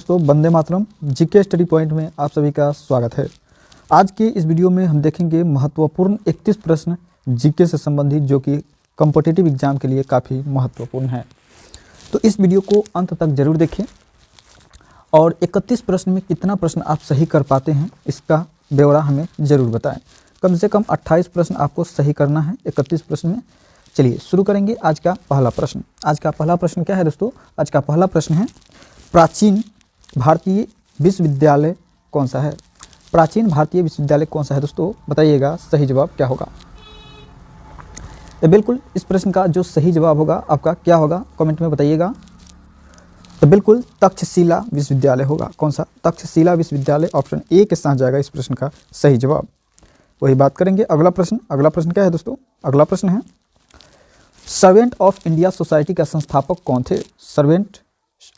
दोस्तों Vande Mataram GK study point में आप सभी का स्वागत है। आज के इस वीडियो में हम देखेंगे महत्वपूर्ण 31 प्रश्न जीके से संबंधित जो कि कॉम्पिटिटिव एग्जाम के लिए काफ़ी महत्वपूर्ण है। तो इस वीडियो को अंत तक जरूर देखें और 31 प्रश्न में कितना प्रश्न आप सही कर पाते हैं इसका ब्यौरा हमें ज़रूर बताएं। कम से कम 28 प्रश्न आपको सही करना है 31 प्रश्न में। चलिए शुरू करेंगे आज का पहला प्रश्न। आज का पहला प्रश्न क्या है दोस्तों? आज का पहला प्रश्न है प्राचीन भारतीय विश्वविद्यालय कौन सा है? प्राचीन भारतीय विश्वविद्यालय कौन सा है दोस्तों? बताइएगा सही जवाब क्या होगा। तो बिल्कुल इस प्रश्न का जो सही जवाब होगा आपका क्या होगा कमेंट में बताइएगा। तो बिल्कुल तक्षशिला विश्वविद्यालय होगा। कौन सा? तक्षशिला विश्वविद्यालय ऑप्शन ए के साथ जाएगा इस प्रश्न का सही जवाब। वही बात करेंगे अगला प्रश्न। अगला प्रश्न क्या है दोस्तों? अगला प्रश्न है सर्वेंट ऑफ इंडिया सोसाइटी का संस्थापक कौन थे? सर्वेंट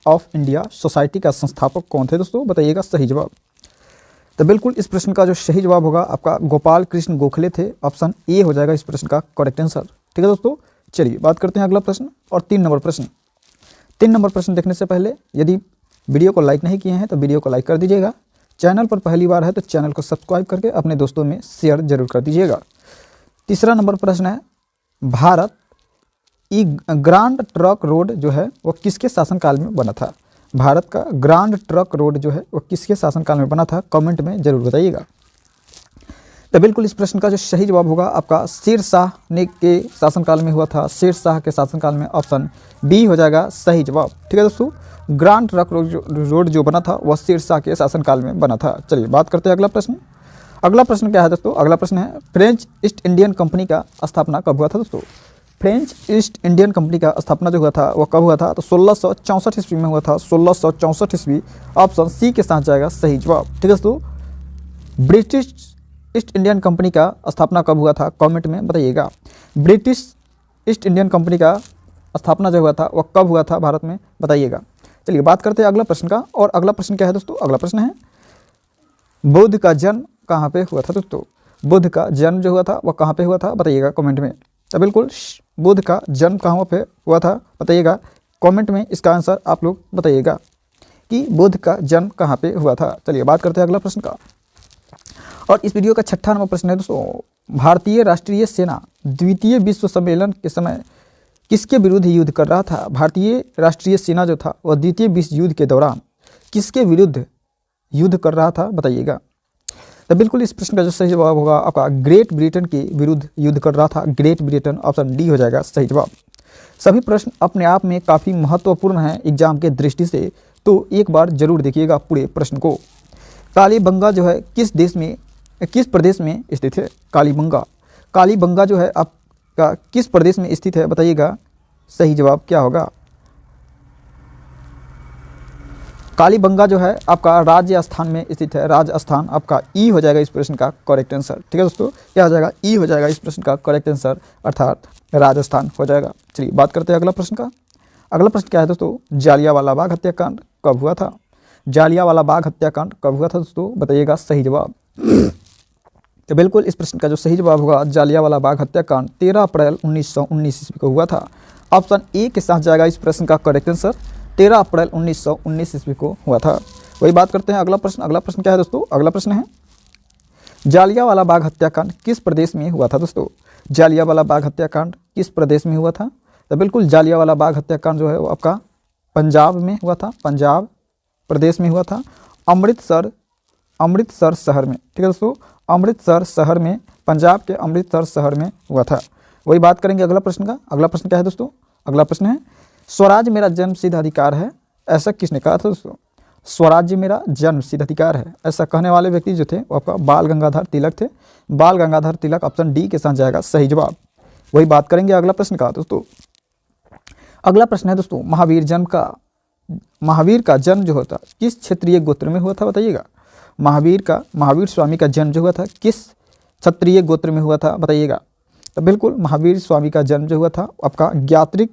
ऑफ इंडिया सोसाइटी का संस्थापक कौन थे दोस्तों? बताइएगा सही जवाब। तो बिल्कुल इस प्रश्न का जो सही जवाब होगा आपका गोपाल कृष्ण गोखले थे। ऑप्शन ए हो जाएगा इस प्रश्न का करेक्ट आंसर। ठीक है दोस्तों, चलिए बात करते हैं अगला प्रश्न और 3 नंबर प्रश्न। 3 नंबर प्रश्न देखने से पहले यदि वीडियो को लाइक नहीं किए हैं तो वीडियो को लाइक कर दीजिएगा। चैनल पर पहली बार है तो चैनल को सब्सक्राइब करके अपने दोस्तों में शेयर जरूर कर दीजिएगा। तीसरा नंबर प्रश्न है भारत ग्रांड ट्रक रोड जो है वो किसके शासनकाल में बना था? भारत का ग्रांड ट्रक रोड जो है वो किसके शासनकाल में बना था? कमेंट में जरूर बताइएगा। तो बिल्कुल इस प्रश्न का जो सही जवाब होगा आपका शेर शाह ने के शासनकाल में हुआ था। शेर शाह के शासनकाल में ऑप्शन बी हो जाएगा सही जवाब। ठीक है दोस्तों, ग्रांड ट्रक रोड जो बना था वह शेर शाह के शासनकाल में बना था। चलिए बात करते हैं अगला प्रश्न। अगला प्रश्न क्या है दोस्तों? अगला प्रश्न है फ्रेंच ईस्ट इंडियन कंपनी का स्थापना कब हुआ था दोस्तों? फ्रेंच ईस्ट इंडियन कंपनी का स्थापना जो हुआ था वो कब हुआ था? तो 1664 ईस्वी में हुआ था। 1664 ईस्वी ऑप्शन सी के साथ जाएगा सही जवाब। ठीक है दोस्तों, ब्रिटिश ईस्ट इंडियन कंपनी का स्थापना कब हुआ था? कमेंट में बताइएगा। ब्रिटिश ईस्ट इंडियन कंपनी का स्थापना जो हुआ था वह कब हुआ था भारत में? बताइएगा। चलिए बात करते हैं अगला प्रश्न का। और अगला प्रश्न क्या है दोस्तों? अगला प्रश्न है बुद्ध का जन्म कहाँ पे हुआ था दोस्तों? बुद्ध का जन्म जो हुआ था वह कहाँ पे हुआ था? बताइएगा कमेंट में। तो बिल्कुल बुद्ध का जन्म कहाँ पे हुआ था बताइएगा कमेंट में। इसका आंसर आप लोग बताइएगा कि बुद्ध का जन्म कहाँ पे हुआ था। चलिए बात करते हैं अगला प्रश्न का। और इस वीडियो का 6ठा नंबर प्रश्न है दोस्तों भारतीय राष्ट्रीय सेना द्वितीय विश्व सम्मेलन के समय किसके विरुद्ध युद्ध कर रहा था? भारतीय राष्ट्रीय सेना जो था वह द्वितीय विश्व युद्ध के दौरान किसके विरुद्ध युद्ध कर रहा था? बताइएगा। तो बिल्कुल इस प्रश्न का जो सही जवाब होगा आपका ग्रेट ब्रिटेन के विरुद्ध युद्ध कर रहा था। ग्रेट ब्रिटेन ऑप्शन डी हो जाएगा सही जवाब। सभी प्रश्न अपने आप में काफ़ी महत्वपूर्ण हैं एग्जाम के दृष्टि से, तो एक बार जरूर देखिएगा पूरे प्रश्न को। कालीबंगा जो है किस प्रदेश में स्थित है? कालीबंगा जो है आपका किस प्रदेश में स्थित है? बताइएगा सही जवाब क्या होगा। कालीबंगा जो है आपका राजस्थान में स्थित है। राजस्थान आपका ई हो जाएगा इस प्रश्न का करेक्ट आंसर। ठीक है दोस्तों, क्या हो जाएगा? ई हो जाएगा इस प्रश्न का करेक्ट आंसर, अर्थात राजस्थान हो जाएगा। चलिए बात करते हैं अगला प्रश्न का। अगला प्रश्न क्या है दोस्तों? जालियांवाला बाग हत्याकांड कब हुआ था? जालियांवाला बाग हत्याकांड कब हुआ था दोस्तों? बताइएगा सही जवाब। तो बिल्कुल इस प्रश्न का जो सही जवाब होगा जालियांवाला बाग हत्याकांड 13 अप्रैल 1919 ईस्वी को हुआ था। ऑप्शन ए के साथ जाएगा इस प्रश्न का करेक्ट आंसर। 13 अप्रैल 1919 ईस्वी को हुआ था। वही बात करते हैं अगला प्रश्न। अगला प्रश्न क्या है दोस्तों? अगला प्रश्न है जालियांवाला बाग हत्याकांड किस प्रदेश में हुआ था दोस्तों? जालियांवाला बाग हत्याकांड किस प्रदेश में हुआ था? तो बिल्कुल जालियांवाला बाग हत्याकांड जो है वो आपका पंजाब में हुआ था। पंजाब प्रदेश में हुआ था, अमृतसर शहर में। ठीक है दोस्तों, अमृतसर शहर में, पंजाब के अमृतसर शहर में हुआ था। वही बात करेंगे अगला प्रश्न का। अगला प्रश्न क्या है दोस्तों? अगला प्रश्न है स्वराज मेरा जन्मसिद्ध अधिकार है ऐसा किसने कहा था दोस्तों? स्वराज्य मेरा जन्मसिद्ध अधिकार है ऐसा कहने वाले व्यक्ति जो थे वो आपका बाल गंगाधर तिलक थे। बाल गंगाधर तिलक ऑप्शन डी के साथ जाएगा सही जवाब। वही बात करेंगे अगला प्रश्न का दोस्तों। अगला प्रश्न है दोस्तों महावीर का जन्म जो होता किस क्षेत्रीय गोत्र में हुआ था? बताइएगा। महावीर स्वामी का जन्म जो हुआ था किस क्षत्रिय गोत्र में हुआ था? बताइएगा। तो बिल्कुल महावीर स्वामी का जन्म जो हुआ था आपका ज्ञात्रिक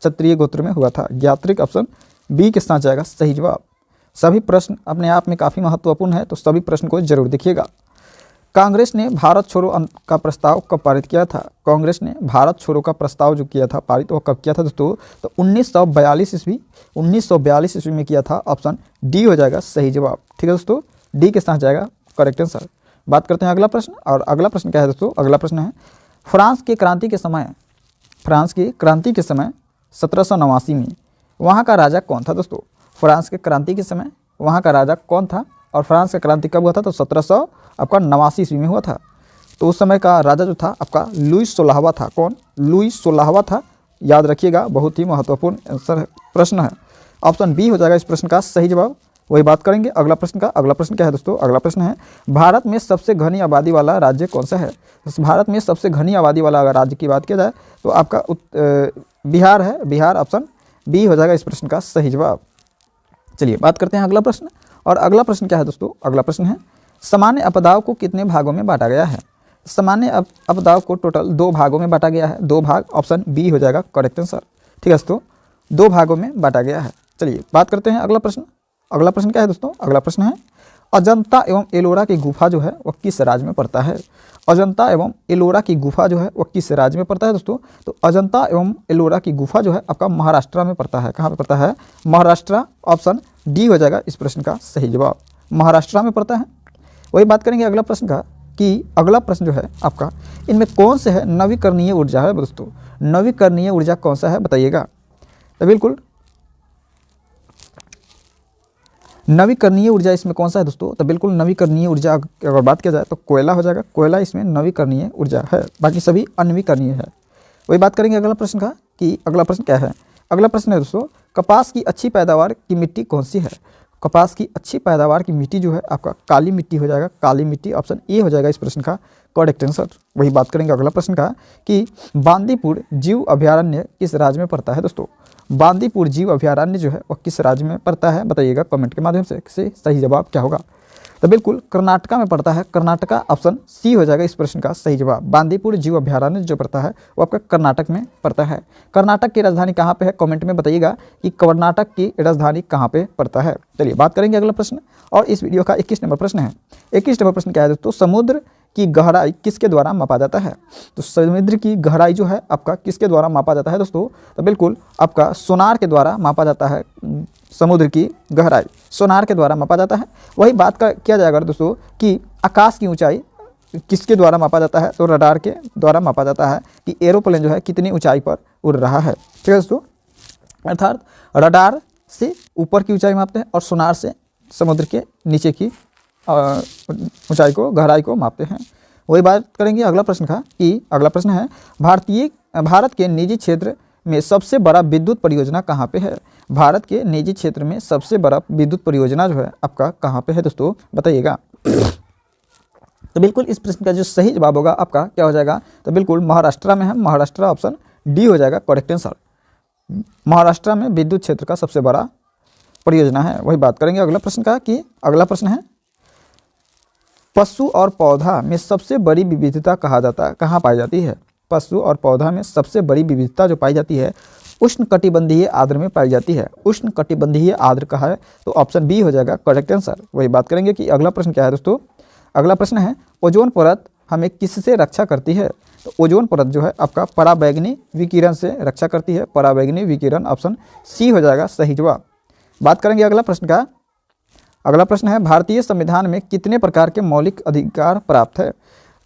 क्षत्रिय गोत्र में हुआ था। ज्ञात्रिक ऑप्शन बी के साथ जाएगा सही जवाब। सभी प्रश्न अपने आप में काफ़ी महत्वपूर्ण है, तो सभी प्रश्न को जरूर देखिएगा। कांग्रेस ने भारत छोड़ो का प्रस्ताव कब पारित किया था? कांग्रेस ने भारत छोड़ो का प्रस्ताव जो किया था पारित, वो कब किया था दोस्तों? तो 1942 ईस्वी, 1942 ईस्वी में किया था। ऑप्शन डी हो जाएगा सही जवाब। ठीक है दोस्तों, डी के साथ जाएगा करेक्ट आंसर। बात करते हैं अगला प्रश्न, और अगला प्रश्न क्या है दोस्तों? अगला प्रश्न है फ्रांस की क्रांति के समय 1789 में वहाँ का राजा कौन था दोस्तों? फ्रांस के क्रांति के समय वहाँ का राजा कौन था? और फ्रांस का क्रांति कब हुआ था? तो 1789 ईस्वी में हुआ था। तो उस समय का राजा जो था आपका लुईस 16वां था। कौन? लुईस 16वां था। याद रखिएगा, बहुत ही महत्वपूर्ण आंसर प्रश्न है। ऑप्शन बी हो जाएगा इस प्रश्न का सही जवाब। वही बात करेंगे अगला प्रश्न का। अगला प्रश्न क्या है दोस्तों? अगला प्रश्न है भारत में सबसे घनी आबादी वाला राज्य कौन सा है? भारत में सबसे घनी आबादी वाला अगर राज्य की बात की जाए तो आपका बिहार है। बिहार, ऑप्शन बी हो जाएगा इस प्रश्न का सही जवाब। चलिए बात करते हैं अगला प्रश्न, और अगला प्रश्न क्या है दोस्तों? अगला प्रश्न है सामान्य आपदाओं को कितने भागों में बांटा गया है? सामान्य आपदाओं को टोटल 2 भागों में बांटा गया है। 2 भाग, ऑप्शन बी हो जाएगा करेक्ट आंसर। ठीक है दोस्तों, 2 भागों में बांटा गया है। चलिए बात करते हैं अगला प्रश्न। अगला प्रश्न क्या है दोस्तों? अगला प्रश्न है अजंता एवं एलोरा की गुफा जो है वह किस राज्य में पड़ता है? अजंता एवं एलोरा की गुफा जो है वह किस राज्य में पड़ता है दोस्तों? तो अजंता एवं एलोरा की गुफा जो है आपका महाराष्ट्र में पड़ता है। कहाँ पे पड़ता है? महाराष्ट्र, ऑप्शन डी हो जाएगा इस प्रश्न का सही जवाब। महाराष्ट्र में पड़ता है। वही बात करेंगे अगला प्रश्न का कि अगला प्रश्न जो है आपका इनमें कौन से है नवीकरणीय ऊर्जा है दोस्तों? नवीकरणीय ऊर्जा कौन सा है बताइएगा। तो बिल्कुल नवीकरणीय ऊर्जा इसमें कौन सा है दोस्तों? तो बिल्कुल नवीकरणीय ऊर्जा अगर बात किया जाए तो कोयला हो जाएगा। कोयला इसमें नवीकरणीय ऊर्जा है, बाकी सभी अनवीकरणीय है। वही बात करेंगे अगला प्रश्न का कि अगला प्रश्न क्या है? अगला प्रश्न है दोस्तों कपास की अच्छी पैदावार की मिट्टी कौन सी है? कपास की अच्छी पैदावार की मिट्टी जो है आपका काली मिट्टी हो जाएगा। काली मिट्टी, ऑप्शन ए हो जाएगा इस प्रश्न का करेक्ट आंसर। वही बात करेंगे अगला प्रश्न का कि बांदीपुर जीव अभयारण्य किस राज्य में पड़ता है दोस्तों? बांदीपुर जीव अभयारण्य जो है वह किस राज्य में पड़ता है बताइएगा कमेंट के माध्यम से सही जवाब क्या होगा? तो बिल्कुल कर्नाटका में पड़ता है। कर्नाटका, ऑप्शन सी हो जाएगा इस प्रश्न का सही जवाब। बांदीपुर जीव अभयारण्य जो पड़ता है वो आपका कर्नाटक में पड़ता है। कर्नाटक की राजधानी कहाँ पे है? कमेंट में बताइएगा कि कर्नाटक की राजधानी कहाँ पे पड़ता है। चलिए बात करेंगे अगला प्रश्न, और इस वीडियो का 21 नंबर प्रश्न है। 21 नंबर प्रश्न क्या है दोस्तों? समुद्र की गहराई किसके द्वारा मापा जाता है? तो समुद्र की गहराई जो है आपका किसके द्वारा मापा जाता है दोस्तों? तो बिल्कुल आपका सोनार के द्वारा मापा जाता है। समुद्र की गहराई सोनार के द्वारा मापा जाता है। वही बात किया जाएगा दोस्तों कि आकाश की ऊंचाई किसके द्वारा मापा जाता है? तो रडार के द्वारा मापा जाता है कि एरोप्लेन जो है कितनी ऊंचाई पर उड़ रहा है। ठीक है दोस्तों, अर्थात रडार से ऊपर की ऊंचाई मापते हैं और सोनार से समुद्र के नीचे की ऊंचाई को, गहराई को मापते हैं। वही बात करेंगे अगला प्रश्न का कि अगला प्रश्न है भारत के निजी क्षेत्र में सबसे बड़ा विद्युत परियोजना कहाँ पे है? भारत के निजी क्षेत्र में सबसे बड़ा विद्युत परियोजना जो है आपका कहाँ पे है दोस्तों बताइएगा। तो बिल्कुल इस प्रश्न का जो सही जवाब होगा आपका क्या हो जाएगा? तो बिल्कुल महाराष्ट्र में है। महाराष्ट्र, ऑप्शन डी हो जाएगा करेक्ट आंसर। महाराष्ट्र में विद्युत क्षेत्र का सबसे बड़ा परियोजना है। वही बात करेंगे अगला प्रश्न का कि अगला प्रश्न है पशु और पौधा में सबसे बड़ी विविधता कहाँ पाई जाती है? पशु और पौधा में सबसे बड़ी विविधता जो पाई जाती है उष्णकटिबंधीय आर्द्र में पाई जाती है। उष्णकटिबंधीय आर्द्र कहाँ है? तो ऑप्शन बी हो जाएगा करेक्ट आंसर। वही बात करेंगे कि अगला प्रश्न क्या है दोस्तों? अगला प्रश्न है ओजोन परत हमें किससे रक्षा करती है? तो ओजोन परत जो है आपका पराबैंगनी विकिरण से रक्षा करती है। पराबैंगनी विकिरण, ऑप्शन सी हो जाएगा सही जवाब। बात करेंगे अगला प्रश्न का। अगला प्रश्न है भारतीय संविधान में कितने प्रकार के मौलिक अधिकार प्राप्त है?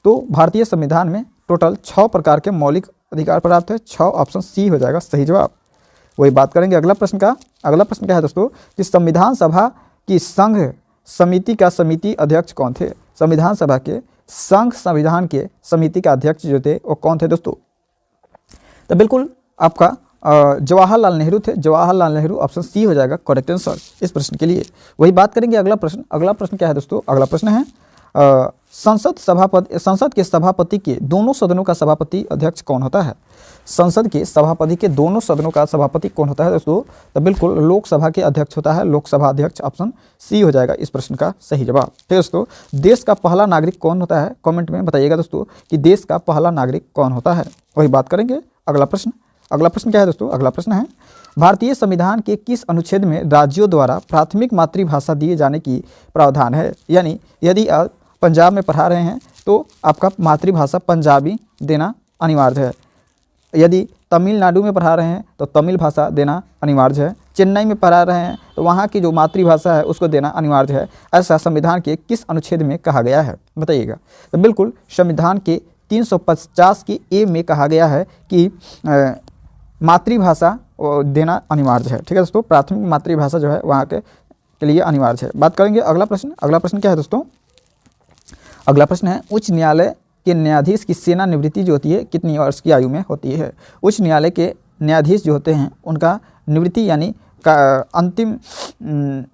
तो भारतीय संविधान में टोटल 6 प्रकार के मौलिक अधिकार प्राप्त है। 6, ऑप्शन सी हो जाएगा सही जवाब। वही बात करेंगे अगला प्रश्न का। अगला प्रश्न क्या है दोस्तों कि संविधान सभा की संघ समिति का समिति अध्यक्ष कौन थे? संविधान सभा के संघ संविधान के समिति का अध्यक्ष जो थे वो कौन थे दोस्तों? तो बिल्कुल आपका जवाहरलाल नेहरू थे। जवाहरलाल नेहरू, ऑप्शन सी हो जाएगा करेक्ट आंसर इस प्रश्न के लिए। वही बात करेंगे अगला प्रश्न। अगला प्रश्न क्या है दोस्तों? अगला प्रश्न है संसद के सभापति के दोनों सदनों का सभापति अध्यक्ष कौन होता है? संसद के सभापति के दोनों सदनों का सभापति कौन होता है दोस्तों? तो बिल्कुल लोकसभा के अध्यक्ष होता है। लोकसभा अध्यक्ष, ऑप्शन सी हो जाएगा इस प्रश्न का सही जवाब। ठीक है दोस्तों, देश का पहला नागरिक कौन होता है? कमेंट में बताइएगा दोस्तों कि देश का पहला नागरिक कौन होता है। वही बात करेंगे अगला प्रश्न। अगला प्रश्न क्या है दोस्तों? अगला प्रश्न है भारतीय संविधान के किस अनुच्छेद में राज्यों द्वारा प्राथमिक मातृभाषा दिए जाने की प्रावधान है? यानी यदि पंजाब में पढ़ा रहे हैं तो आपका मातृभाषा पंजाबी देना अनिवार्य है। यदि तमिलनाडु में पढ़ा रहे हैं तो तमिल भाषा देना अनिवार्य है। चेन्नई में पढ़ा रहे हैं तो वहाँ की जो मातृभाषा है उसको देना अनिवार्य है। ऐसा संविधान के किस अनुच्छेद में कहा गया है, बताइएगा। तो बिल्कुल संविधान के 350 की ए में कहा गया है कि मातृभाषा देना अनिवार्य है। ठीक है दोस्तों, प्राथमिक मातृभाषा जो है वहाँ के लिए अनिवार्य है। बात करेंगे अगला प्रश्न। अगला प्रश्न क्या है दोस्तों? अगला प्रश्न है उच्च न्यायालय के न्यायाधीश की सेवानिवृत्ति जो होती है कितनी वर्ष की आयु में होती है? उच्च न्यायालय के न्यायाधीश जो होते हैं उनका निवृत्ति यानी का अंतिम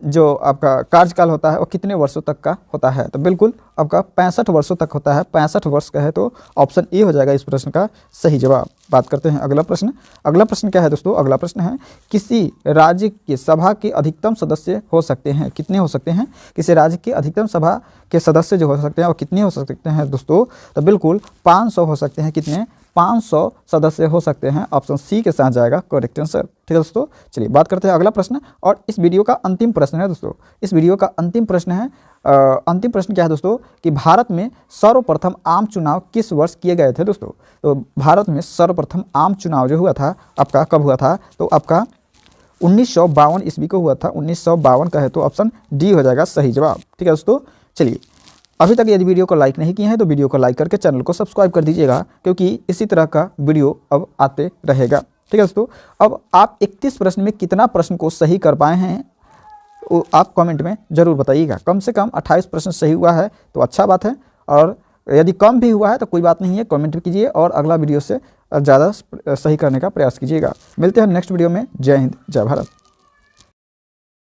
जो आपका कार्यकाल होता है वो कितने वर्षों तक का होता है? तो बिल्कुल आपका 65 वर्षों तक होता है। 65 वर्ष का है तो ऑप्शन ए हो जाएगा इस प्रश्न का सही जवाब। बात करते हैं अगला प्रश्न। अगला प्रश्न क्या है दोस्तों? अगला प्रश्न है किसी राज्य की सभा के अधिकतम सदस्य हो सकते हैं, कितने हो सकते हैं? किसी राज्य के अधिकतम सभा के सदस्य जो हो सकते हैं वो कितने हो सकते हैं दोस्तों? तो बिल्कुल 500 हो सकते हैं। कितने? 500 सदस्य हो सकते हैं। ऑप्शन सी के साथ जाएगा करेक्ट आंसर। ठीक है दोस्तों, चलिए बात करते हैं अगला प्रश्न और इस वीडियो का अंतिम प्रश्न है दोस्तों। इस वीडियो का अंतिम प्रश्न है अंतिम प्रश्न क्या है दोस्तों कि भारत में सर्वप्रथम आम चुनाव किस वर्ष किए गए थे दोस्तों? तो भारत में सर्वप्रथम आम चुनाव जो हुआ था आपका कब हुआ था? तो आपका 1952 ईस्वी को हुआ था। 1952 का है तो ऑप्शन डी हो जाएगा सही जवाब। ठीक है दोस्तों, चलिए अभी तक यदि वीडियो को लाइक नहीं किए हैं तो वीडियो को लाइक करके चैनल को सब्सक्राइब कर दीजिएगा, क्योंकि इसी तरह का वीडियो अब आते रहेगा। ठीक है दोस्तों, अब आप 31 प्रश्न में कितना प्रश्न को सही कर पाए हैं वो आप कमेंट में ज़रूर बताइएगा। कम से कम 28 प्रश्न सही हुआ है तो अच्छा बात है, और यदि कम भी हुआ है तो कोई बात नहीं है, कमेंट कीजिए और अगला वीडियो से ज़्यादा सही करने का प्रयास कीजिएगा। मिलते हैं नेक्स्ट वीडियो में। जय हिंद, जय भारत।